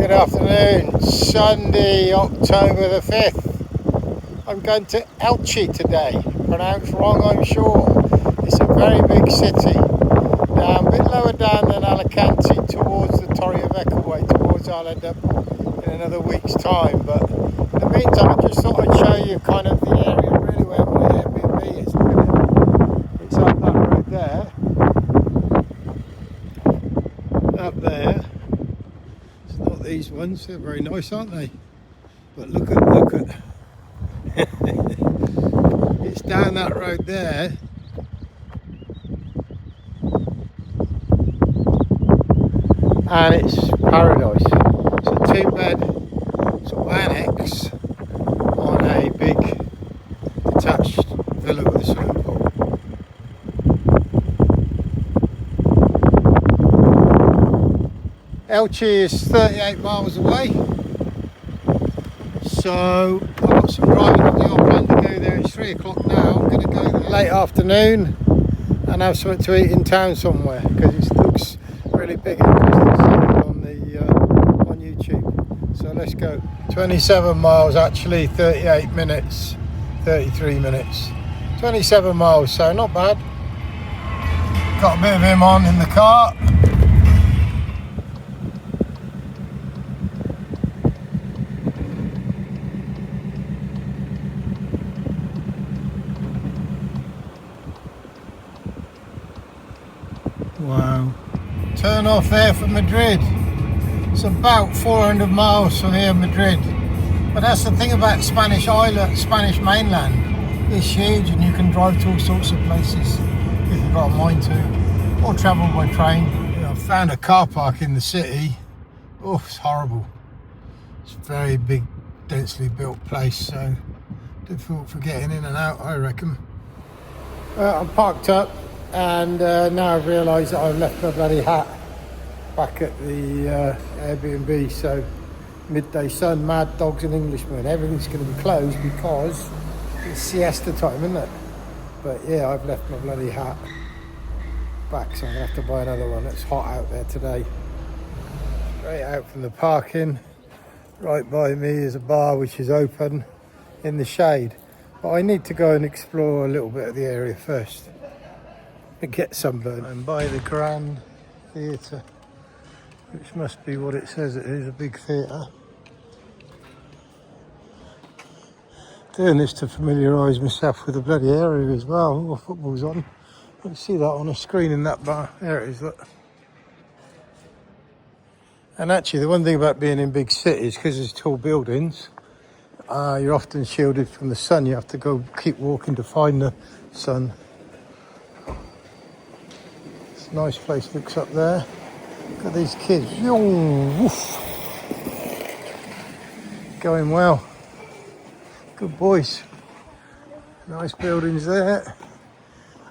Good afternoon, Sunday, October the 5th. I'm going to Elche today. Pronounced wrong, I'm sure. It's a very big city. A bit lower down than Alicante, towards the Torrevieja way, towards I'll end up in another week's time. But in the meantime, I just thought I'd show you kind of the area really where my Airbnb is. Look at it. It's up that road there. Up there. It's not these ones, they're very nice, aren't they? But look at it's down that road there. And it's paradise. It's a 2-bed sort of annex on a big detached villa with a swimming pool. Elche is 38 miles away, so I've got some driving to do. I plan to go there. It's 3 o'clock now. I'm going to go there late afternoon and have something to eat in town somewhere, because it looks really big and on YouTube. So let's go. 27 miles actually, 38 minutes, 33 minutes. 27 miles, so not bad. Got a bit of him on in the car. Wow. Turn off there for Madrid. It's about 400 miles from here, Madrid. But that's the thing about Spanish island, Spanish mainland. It's huge and you can drive to all sorts of places if you've got a mind to. Or travel by train. I found a car park in the city. Oh, it's horrible. It's a very big, densely built place, so difficult for getting in and out, I reckon. I'm parked up. And now I've realised that I've left my bloody hat back at the Airbnb. So midday sun, mad dogs and Englishmen, everything's going to be closed because it's siesta time, isn't it? But yeah, I've left my bloody hat back, so I'm going to have to buy another one. It's hot out there today. Straight out from the parking, right by me is a bar which is open in the shade. But I need to go and explore a little bit of the area first. Get sunburn. And by the Grand Theatre, which must be what it says it is, a big theatre. Doing this to familiarise myself with the bloody area as well. Oh, football's on. You can see that on a screen in that bar. There it is, look. And actually the one thing about being in big cities, because there's tall buildings, you're often shielded from the sun. You have to go keep walking to find the sun. Nice place looks up there. Look at these kids. Going well. Good boys. Nice buildings there.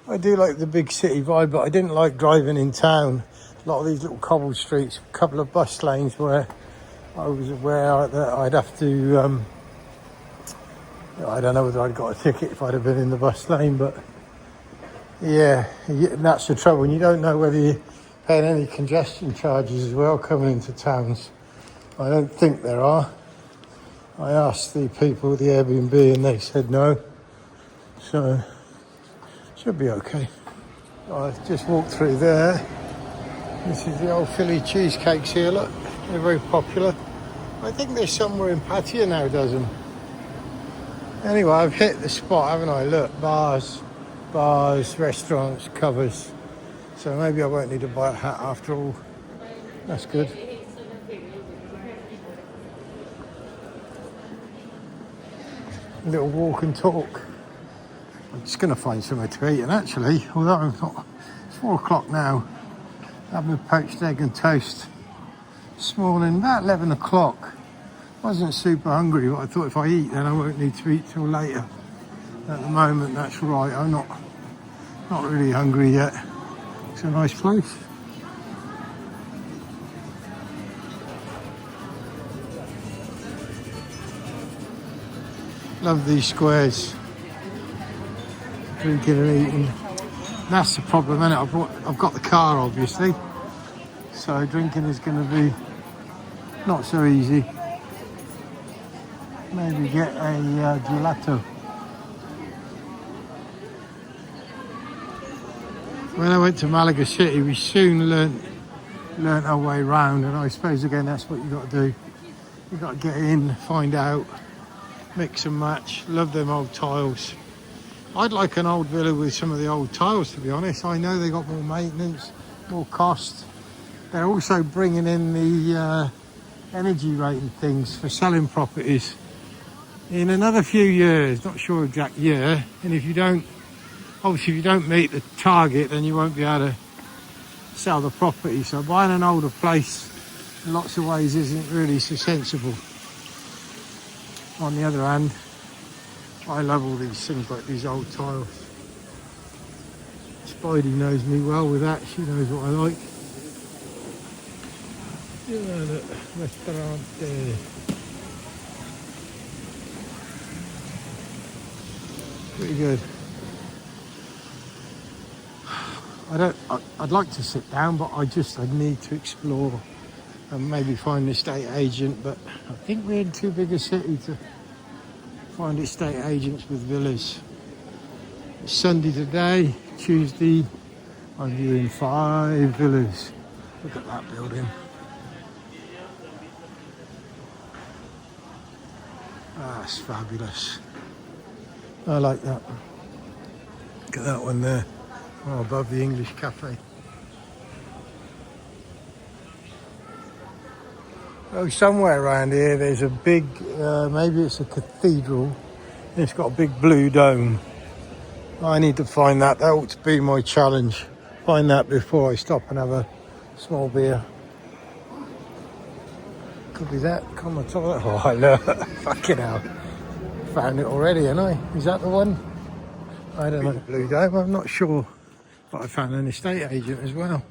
I do like the big city vibe, but I didn't like driving in town. A lot of these little cobbled streets, a couple of bus lanes where I was aware that I'd have to, I don't know whether I'd got a ticket if I'd have been in the bus lane, but yeah, that's the trouble. And you don't know whether you're paying any congestion charges as well coming into towns. I don't think there are. I asked the people at the Airbnb and they said no. So, should be okay. I've just walked through there. This is the old Philly cheesecakes here, look. They're very popular. I think there's somewhere in Patia now, doesn't? Anyway, I've hit the spot, haven't I? Look, bars, restaurants, covers. So maybe I won't need to buy a hat after all. That's good. A little walk and talk. I'm just going to find somewhere to eat. And actually, although I'm not, it's 4 o'clock now, having a poached egg and toast this morning, about 11 o'clock. Wasn't super hungry, but I thought if I eat, then I won't need to eat till later. At the moment, that's right. I'm not really hungry yet. It's a nice place. Love these squares. Drinking and eating. That's the problem, isn't it? I've got the car, obviously. So drinking is going to be not so easy. Maybe get a gelato. When I went to Malaga City, we soon learnt our way round, and I suppose again that's what you got to do. You got to get in, find out, mix and match. Love them old tiles. I'd like an old villa with some of the old tiles, to be honest. I know they got more maintenance, more cost. They're also bringing in the energy rating things for selling properties. In another few years, not sure exact year, and if you don't meet the target, then you won't be able to sell the property. So buying an older place in lots of ways isn't really so sensible. On the other hand, I love all these things like these old tiles. Spidey knows me well with that. She knows what I like. Restaurant there. Pretty good. I'd like to sit down, but I need to explore and maybe find an estate agent, but I think we're in too big a city to find estate agents with villas. It's Sunday today, Tuesday, I'm viewing 5 villas. Look at that building. That's fabulous. I like that. Look at that one there. Oh, above the English cafe. Oh, somewhere around here there's a big, maybe it's a cathedral. It's got a big blue dome. I need to find that. That ought to be my challenge. Find that before I stop and have a small beer. Could be that. Come on top of that. Oh, look. Fucking hell. Found it already, haven't I? Is that the one? I don't know. Blue dome, I'm not sure. But I found an estate agent as well.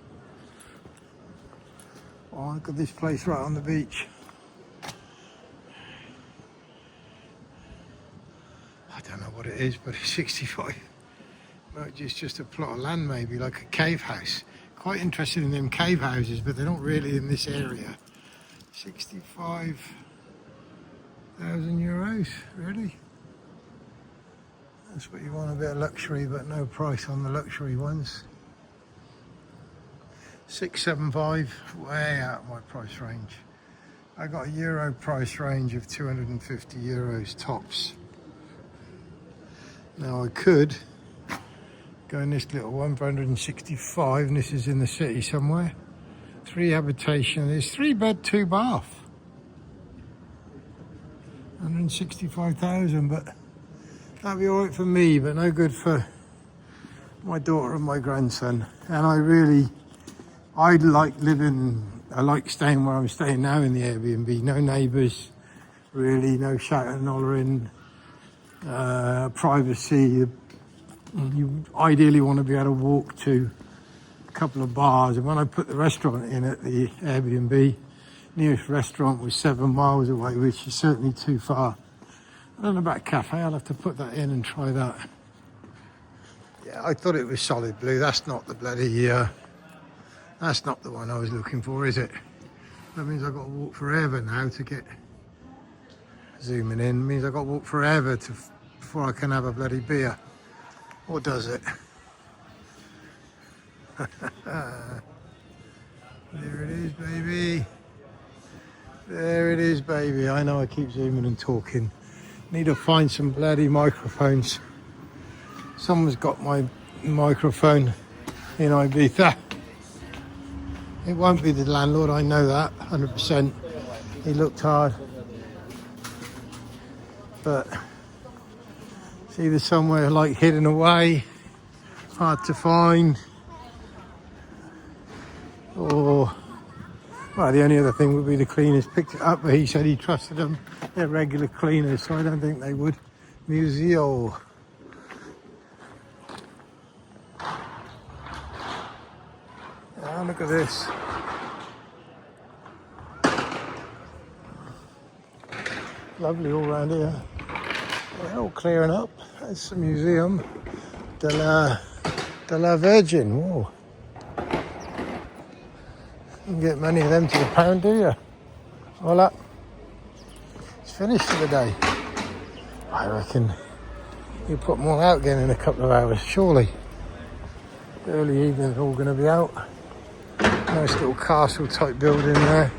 Oh, look at this place right on the beach. I don't know what it is, but it's 65. It's just a plot of land, maybe, like a cave house. Quite interested in them cave houses, but they're not really in this area. 65,000 euros, really? That's what you want, a bit of luxury, but no price on the luxury ones. 675, way out of my price range. I got a euro price range of 250 euros tops. Now I could go in this little one for 165, and this is in the city somewhere. 3 habitation, there's 3 bed, 2 bath. 165,000, but that'd be alright for me, but no good for my daughter and my grandson. And I like staying where I'm staying now in the Airbnb. No neighbours, really, no shouting and hollering, privacy. You ideally want to be able to walk to a couple of bars. And when I put the restaurant in at the Airbnb, nearest restaurant was 7 miles away, which is certainly too far. I don't know about a cafe, I'll have to put that in and try that. Yeah, I thought it was solid blue. That's not the bloody, that's not the one I was looking for, is it? That means I've got to walk forever now to get, zooming in, it means I've got to walk forever before I can have a bloody beer. Or does it? There it is, baby. There it is, baby. I know I keep zooming and talking. Need to find some bloody microphones. Someone's got my microphone in Ibiza. It won't be the landlord, I know that, 100%. He looked hard. But it's either somewhere like hidden away, hard to find, or, well, the only other thing would be the cleaners picked it up, but he said he trusted them. They're regular cleaners, so I don't think they would. Museo. Oh, look at this. Lovely all around here. They're all clearing up. That's the museum de la Virgin. Whoa. You can get many of them to the pound, do you? Voila. It's finished for the day. I reckon you put more out again in a couple of hours, surely. Early evening, all going to be out. Nice little castle type building there.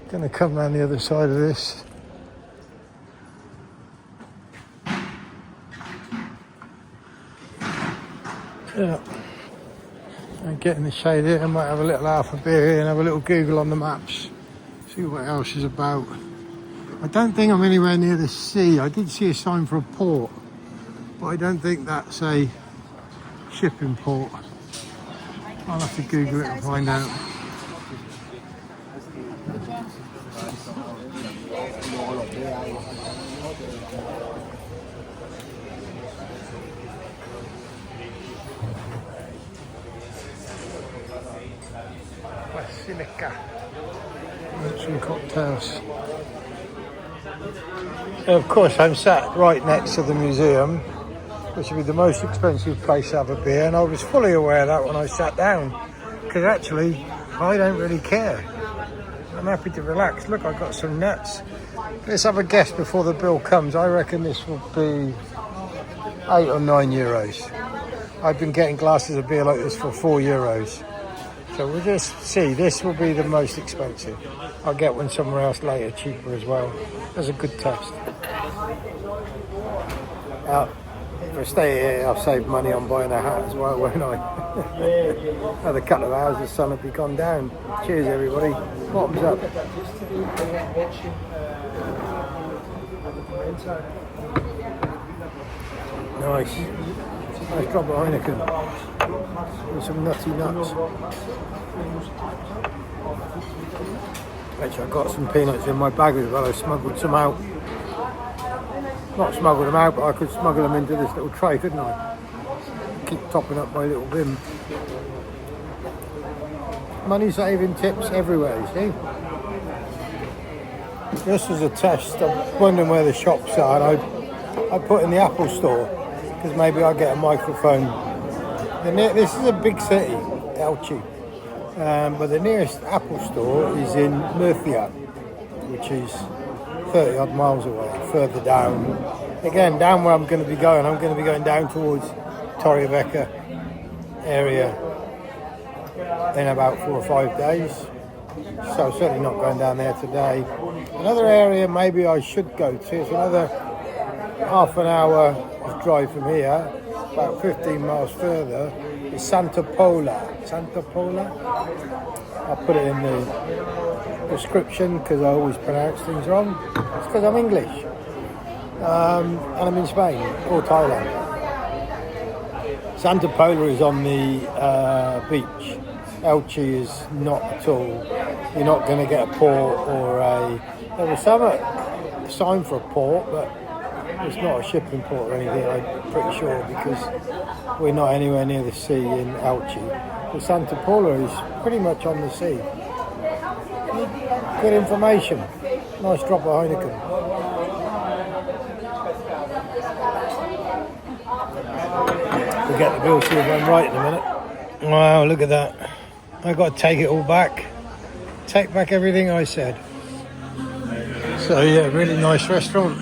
Going to come around the other side of this. Yeah. And get in the shade here. I might have a little half a beer here and have a little Google on the maps. See what else is about. I don't think I'm anywhere near the sea. I did see a sign for a port, but I don't think that's a shipping port. I'll have to Google it and find out. Basilica. Some cocktails. Of course, I'm sat right next to the museum, which would be the most expensive place to have a beer, and I was fully aware of that when I sat down, because actually I don't really care. I'm happy to relax. Look, I've got some nuts. Let's have a guess before the bill comes. I reckon this will be €8 or €9. I've been getting glasses of beer like this for €4. So we'll just see. This will be the most expensive. I'll get one somewhere else later, cheaper as well. That's a good test. If I stay here, I'll save money on buying a hat as well, won't I? Another couple of hours, the sun will be gone down. Cheers, everybody. Bottoms up. Nice. Nice drop of Heineken. And some nutty nuts. Actually, I got some peanuts in my bag as well. I smuggled some out. Not smuggled them out, but I could smuggle them into this little tray, couldn't I? Keep topping up my little bin. Money saving tips everywhere, you see. This was a test. I'm wondering where the shops are, and I put in the Apple store because maybe I'll get a microphone. This is a big city, Elche, but the nearest Apple store is in Murcia, which is 30 odd miles away, further down. Again, down where I'm going to be going. I'm going to be going down towards Torrevieja area in about 4 or 5 days. So certainly not going down there today. Another area maybe I should go to, it's another half an hour drive from here, about 15 miles further, is Santa Pola. Santa Pola? I'll put it in the description because I always pronounce things wrong. It's because I'm English. And I'm in Spain or Thailand. Santa Pola is on the beach. Elche is not at all. You're not going to get a port or a... There was some sign for a port, but it's not a shipping port or anything, I'm pretty sure, because we're not anywhere near the sea in Elche. But Santa Pola is pretty much on the sea. Good information. Nice drop of Heineken. We'll get the bill, see if I'm right in a minute. Wow, look at that. I've got to take it all back. Take back everything I said. So yeah, really nice restaurant.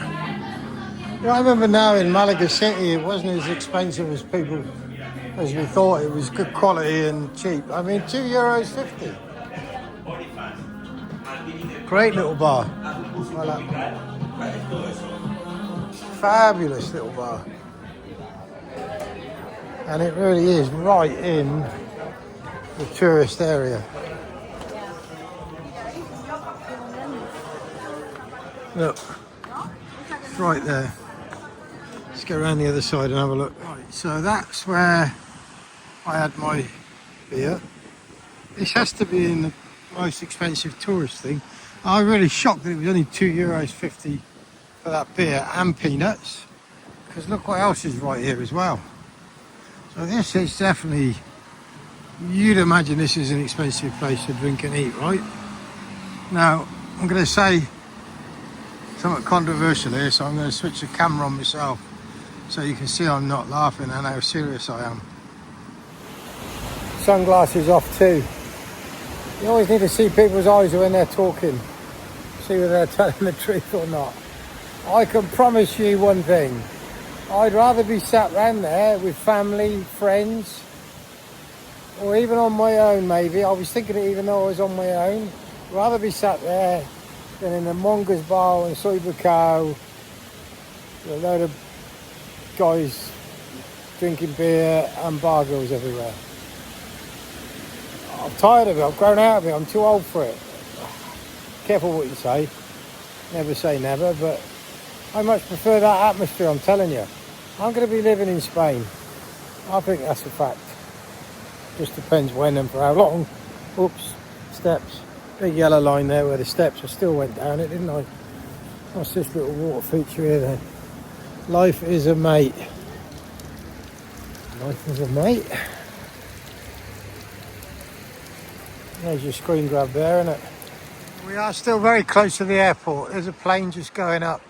You know, I remember now in Malaga City, it wasn't as expensive as we thought. It was good quality and cheap. I mean, €2.50. Great little bar. Fabulous little bar. And it really is right in the tourist area. Look, it's right there. Let's go around the other side and have a look. Right, so that's where I had my beer. This has to be in the most expensive tourist thing. I'm really shocked that it was only €2.50 for that beer and peanuts, because look what else is right here as well. So this is definitely, you'd imagine this is an expensive place to drink and eat, right? Now, I'm going to say something controversial here, so I'm going to switch the camera on myself so you can see I'm not laughing and how serious I am. Sunglasses off too. You always need to see people's eyes when they're talking, see whether they're telling the truth or not. I can promise you one thing. I'd rather be sat round there with family, friends, or even on my own maybe. I was thinking it even though I was on my own. I'd rather be sat there than in a monger's bar in Soybucow with a load of guys drinking beer and bar girls everywhere. I'm tired of it. I've grown out of it. I'm too old for it. Careful what you say. Never say never, but I much prefer that atmosphere, I'm telling you. I'm going to be living in Spain. I think that's a fact. Just depends when and for how long. Oops, steps. Big yellow line there where the steps. I still went down it, didn't I? What's this little water feature here then? Life is a mate. Life is a mate. There's your screen grab there, isn't it? We are still very close to the airport. There's a plane just going up.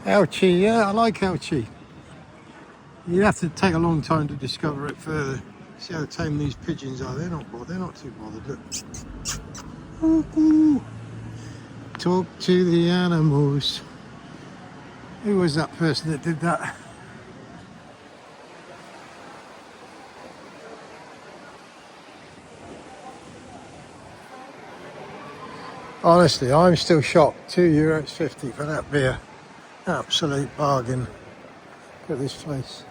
Elche, yeah, I like Elche. You have to take a long time to discover it further. See how tame these pigeons are. They're not bothered. They're not too bothered. Look. Ooh, ooh. Talk to the animals. Who was that person that did that? Honestly, I'm still shocked. €2.50 for that beer. Absolute bargain. Look at this place.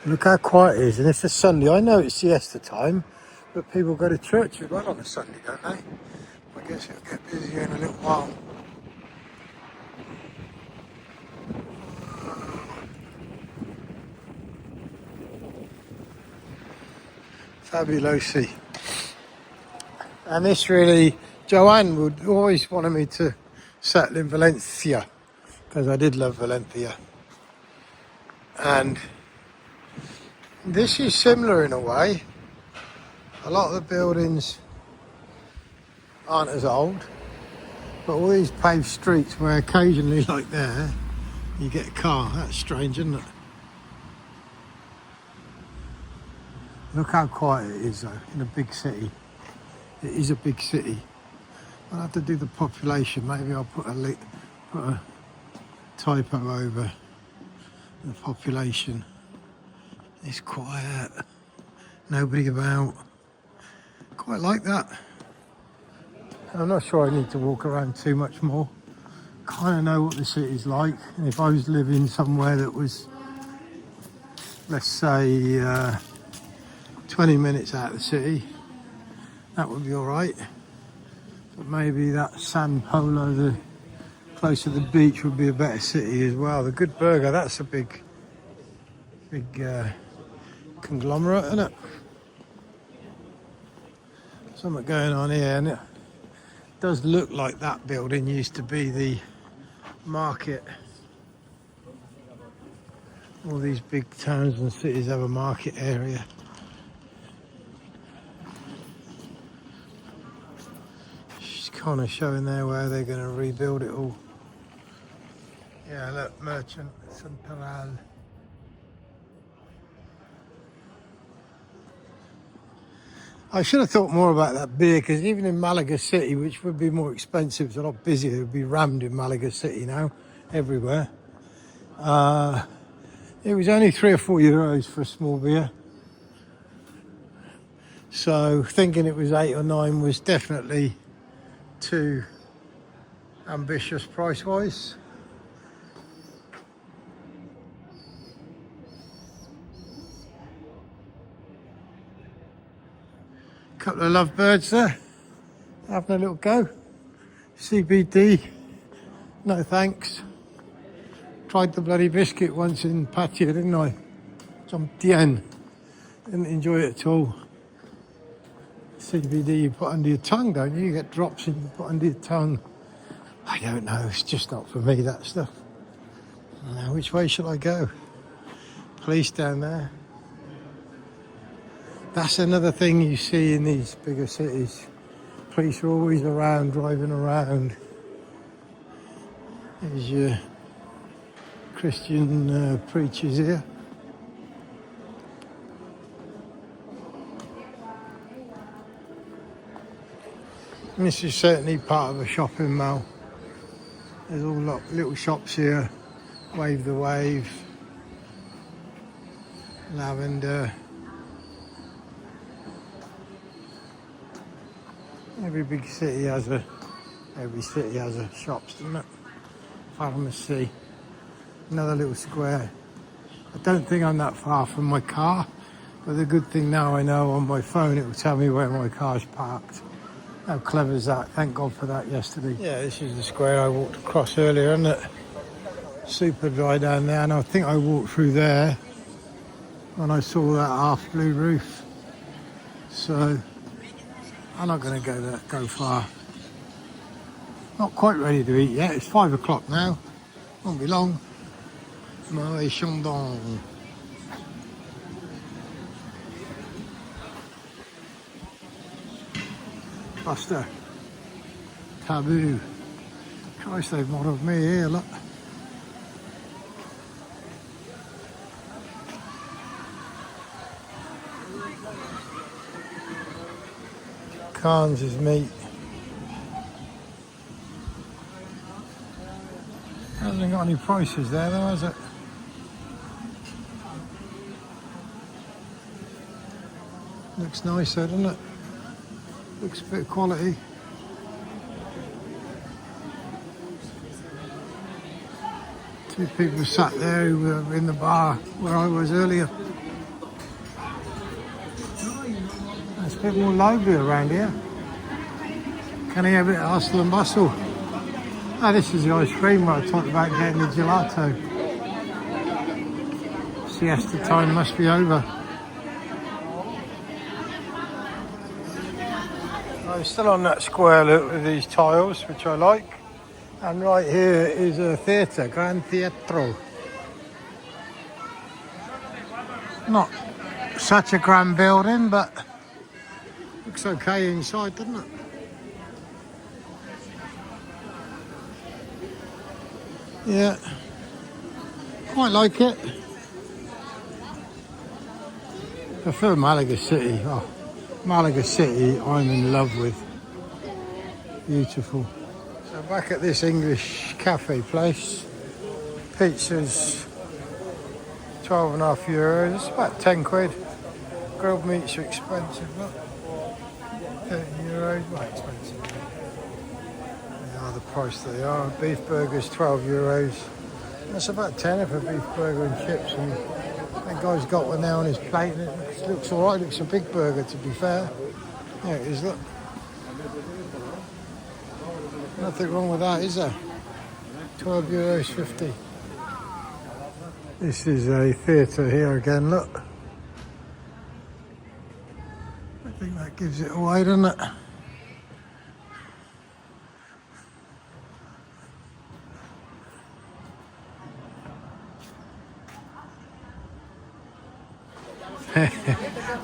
Look how quiet it is, and it's a Sunday. I know it's siesta time, but people go to church as well on a Sunday, don't they? I guess it'll get busier in a little while. Fabulousy. And this really, Joanne would always wanted me to settle in Valencia, because I did love Valencia. And this is similar in a way. A lot of the buildings aren't as old, but all these paved streets where occasionally, like there, you get a car. That's strange, isn't it? Look how quiet it is though, in a big city. It is a big city. I'll have to do the population. Maybe I'll put a typo over the population. It's quiet. Nobody about. Quite like that. I'm not sure I need to walk around too much more. Kind of know what the city's like. And if I was living somewhere that was, let's say, 20 minutes out of the city, that would be all right. But maybe that San Polo, the close to the beach, would be a better city as well. The Good Burger, that's a big conglomerate, isn't it? Something going on here, and it does look like that building used to be the market. All these big towns and cities have a market area. She's kind of showing there where they're going to rebuild it all. Yeah, look, Merchant Central. I should have thought more about that beer, because even in Malaga City, which would be more expensive, it's a lot busier, it would be rammed in Malaga City now, everywhere. It was only €3 or €4 for a small beer. So thinking it was 8 or 9 was definitely too ambitious price-wise. Couple of lovebirds there, having a little go. CBD, no thanks. Tried the bloody biscuit once in Patia, didn't I? Didn't enjoy it at all. CBD you put under your tongue, don't you? You get drops and you put under your tongue. I don't know, it's just not for me, that stuff. Now, which way shall I go? Police down there. That's another thing you see in these bigger cities. Police are always around, driving around. There's your Christian preachers here. And this is certainly part of a shopping mall. There's all little shops here. Wave the Wave, Lavender. Every city has a shops, doesn't it? Pharmacy. Another little square. I don't think I'm that far from my car, but the good thing now I know on my phone it will tell me where my car's parked. How clever is that? Thank God for that yesterday. Yeah, this is the square I walked across earlier, isn't it? Super dry down there, and I think I walked through there when I saw that half blue roof. So I'm not going to go far. Not quite ready to eat yet. It's 5 o'clock now. Won't be long. Marais Chandon. Buster. Taboo. Christ, they've modelled me here, look. Carnes' meat. Hasn't got any prices there though, has it? Looks nicer, doesn't it? Looks a bit of quality. Two people sat there who were in the bar where I was earlier. It's a bit more lively around here. Can I have a bit of hustle and bustle? Ah, this is the ice cream where I talked about getting the gelato. Siesta time must be over. I'm still on that square look with these tiles, which I like. And right here is a theatre, Gran Teatro. Not such a grand building, but looks okay inside, doesn't it? Yeah, quite like it. I prefer Malaga City. Oh, Malaga City I'm in love with. Beautiful. So back at this English cafe place, pizza's 12.5 euros, it's about 10 quid. Grilled meats are expensive, look. 30 euros, well expensive. They are the price they are. Beef burgers 12 euros. That's about 10 for a beef burger and chips. And that guy's got one there on his plate and it looks alright, looks a big burger to be fair. There it is, look. Nothing wrong with that, is there? 12 euros 50. This is a theatre here again, look. I think that gives it away, doesn't it?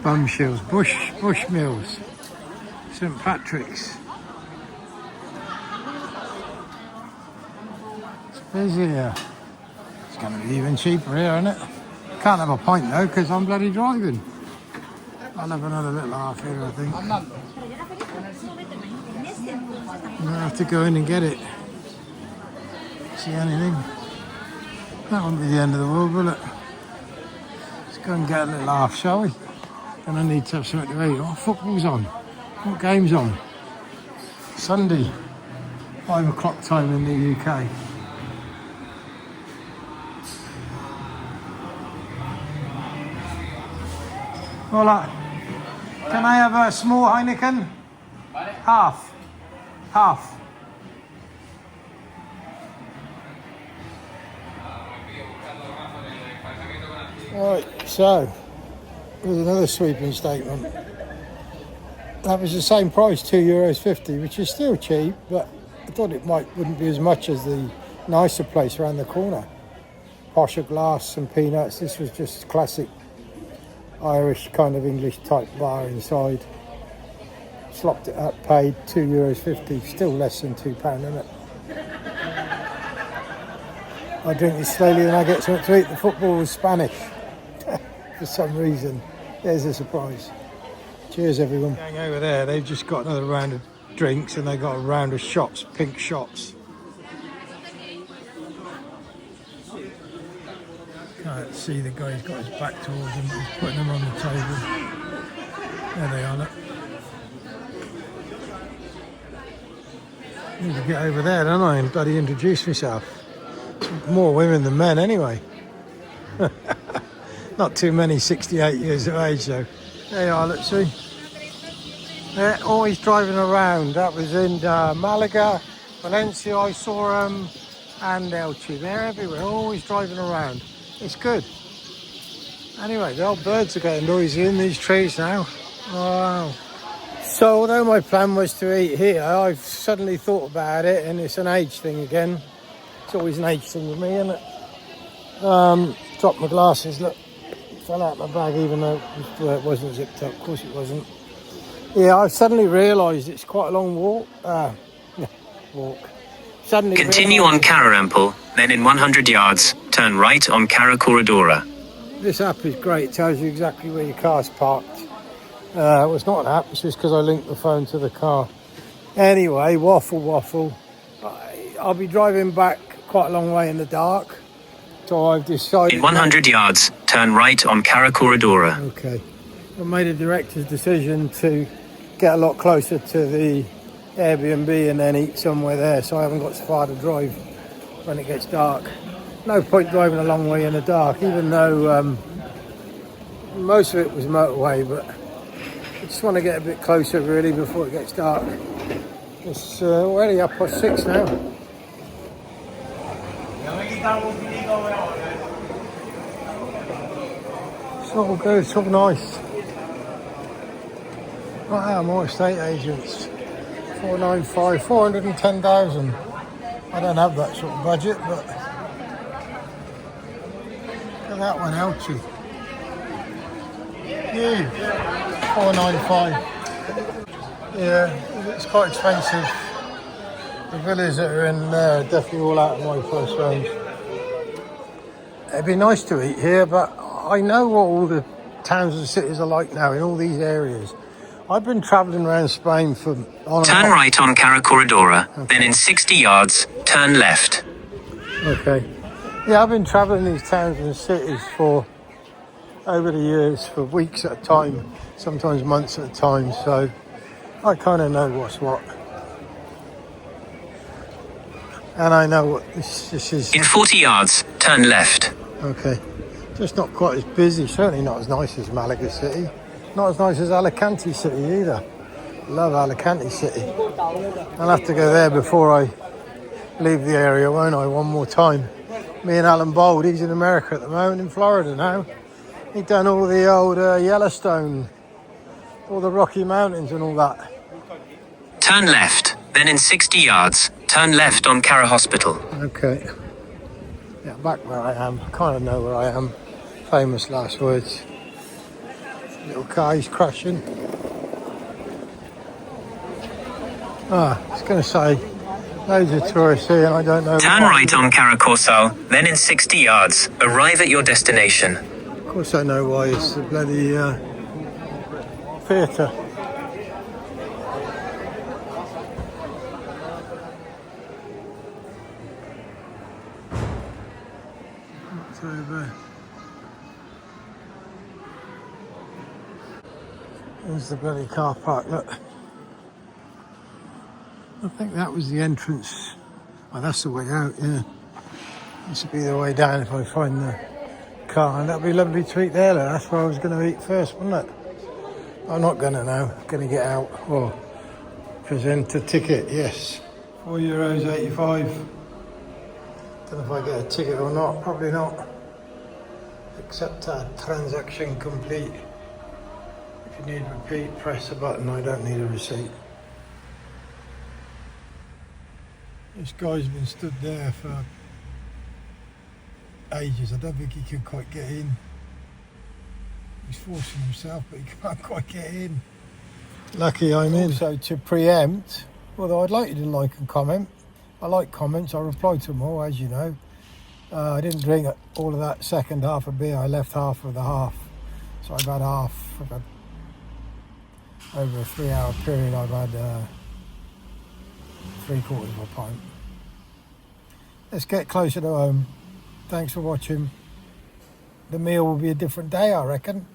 Bumshills, Bush Mills, St Patrick's. It's busy here. It's going to be even cheaper here, isn't it? Can't have a pint though because I'm bloody driving. I'll have another little half here, I think. I have to go in and get it. See anything? That won't be the end of the world, will it? Let's go and get a little half, shall we? And I need to have something to eat. What football's on? What game's on? Sunday, 5 o'clock time in the UK. Hola. Can I have a small Heineken? Half. Right, so there's another sweeping statement. That was the same price, €2.50, which is still cheap, but I thought it wouldn't be as much as the nicer place around the corner. Posher glass and peanuts. This was just classic Irish kind of English type bar inside. Slopped it up, paid €2.50, still less than £2, isn't it? I drink it slowly and I get something to eat. The football was Spanish for some reason. There's a surprise. Cheers, everyone. Going over there, they've just got another round of drinks and they got a round of shots, pink shots. Can't see the guy's got his back towards him, he's putting them on the table. There they are, look. Need to get over there, don't I, and bloody introduce myself. More women than men anyway. Not too many 68 years of age though. There you are, let's see. They're always driving around. That was in Malaga, Valencia, I saw them, and Elche. They're everywhere, always driving around. It's good. Anyway, the old birds are getting noisy in these trees now. Wow. So although my plan was to eat here, I've suddenly thought about it, and it's an age thing again. It's always an age thing with me, isn't it? Dropped my glasses, look. Fell out my bag even though it wasn't zipped up. Of course it wasn't. Yeah, I've suddenly realised it's quite a long walk. Suddenly continue on Carrarample, then in 100 yards, turn right on Carra Corredora. This app is great. It tells you exactly where your car's parked. Well, it's not an app, it's just because I linked the phone to the car. Anyway, waffle. I'll be driving back quite a long way in the dark. So I've decided... In 100 yards, turn right on Carra Corredora. Okay. I made a director's decision to get a lot closer to the Airbnb and then eat somewhere there, so I haven't got so far to drive when it gets dark. No point driving a long way in the dark, even though most of it was motorway, but I just want to get a bit closer really before it gets dark. It's already 6:30 now. It's all good, it's all nice. Wow, more estate agents. 495, 410,000. I don't have that sort of budget, but look at that one, Elche. Huge. 495. Yeah, it's quite expensive. The villas that are in there are definitely all out of my price range. It'd be nice to eat here, but I know what all the towns and cities are like now in all these areas. I've been travelling around Spain for... Turn right on Carra Corredora, okay. Then in 60 yards, turn left. Okay. Yeah, I've been travelling these towns and cities for over the years, for weeks at a time, sometimes months at a time, so I kind of know what's what. And I know what this is. In 40 yards, turn left. Okay. Just not quite as busy, certainly not as nice as Malaga City. Not as nice as Alicante City either. Love Alicante City. I'll have to go there before I leave the area, won't I, one more time. Me and Alan Bold, he's in America at the moment, in Florida now. He'd done all the old Yellowstone, all the Rocky Mountains and all that. Turn left, then in 60 yards, turn left on Carra Hospital. Okay. Yeah, back where I am. I kind of know where I am. Famous last words. Little car, he's crashing. I was going to say, loads of tourists here and I don't know... Turn right on Carra Corsal, then in 60 yards, arrive at your destination. Of course I know why, it's the bloody theatre. What's over? There's the bloody car park, look. I think that was the entrance. Oh, that's the way out, yeah. This would be the way down if I find the car. And that'd be lovely to eat there, look. That's where I was going to eat first, wasn't it? I'm not going to now. I'm going to get out. Oh, present a ticket, yes. €4.85. Don't know if I get a ticket or not. Probably not. Accept a transaction complete. If you need repeat, press a button. I don't need a receipt. This guy's been stood there for ages. I don't think he can quite get in. He's forcing himself, but he can't quite get in. Lucky I'm in. So to preempt, although I'd like you to like and comment. I like comments, I reply to them all, as you know. I didn't drink all of that second half of beer. I left half of the half. So I've had half. I've had, over a 3-hour period, I've had 3/4 of a pint. Let's get closer to home. Thanks for watching. The meal will be a different day, I reckon.